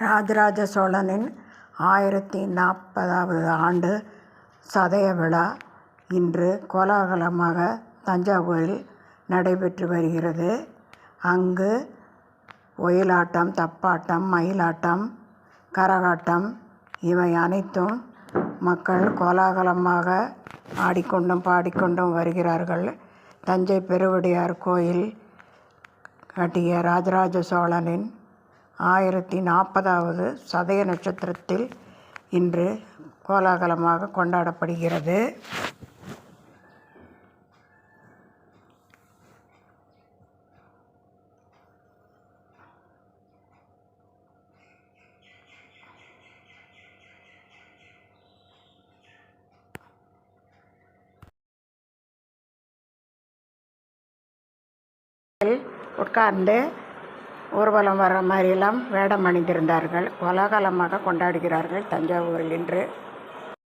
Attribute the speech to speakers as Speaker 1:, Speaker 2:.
Speaker 1: ராஜராஜ சோழனின் 1040வது ஆண்டு சதய விழா இன்று கோலாகலமாக தஞ்சாவூரில் நடைபெற்று வருகிறது. அங்கு ஒயிலாட்டம், தப்பாட்டம், மயிலாட்டம், கரகாட்டம் இவை அனைத்தும் மக்கள் கோலாகலமாக ஆடிக்கொண்டும் பாடிக்கொண்டும் வருகிறார்கள். தஞ்சை பெருவுடையார் கோயில் கட்டிய ராஜராஜ சோழனின் 1040வது சதய நட்சத்திரத்தில் இன்று கோலாகலமாக கொண்டாடப்படுகிறது. உட்கார்ந்து ஊர்வலம் வர்ற மாதிரிலாம் வேடம் அணிந்திருந்தார்கள். கோலாகலமாக கொண்டாடுகிறார்கள் தஞ்சாவூரில் இன்று.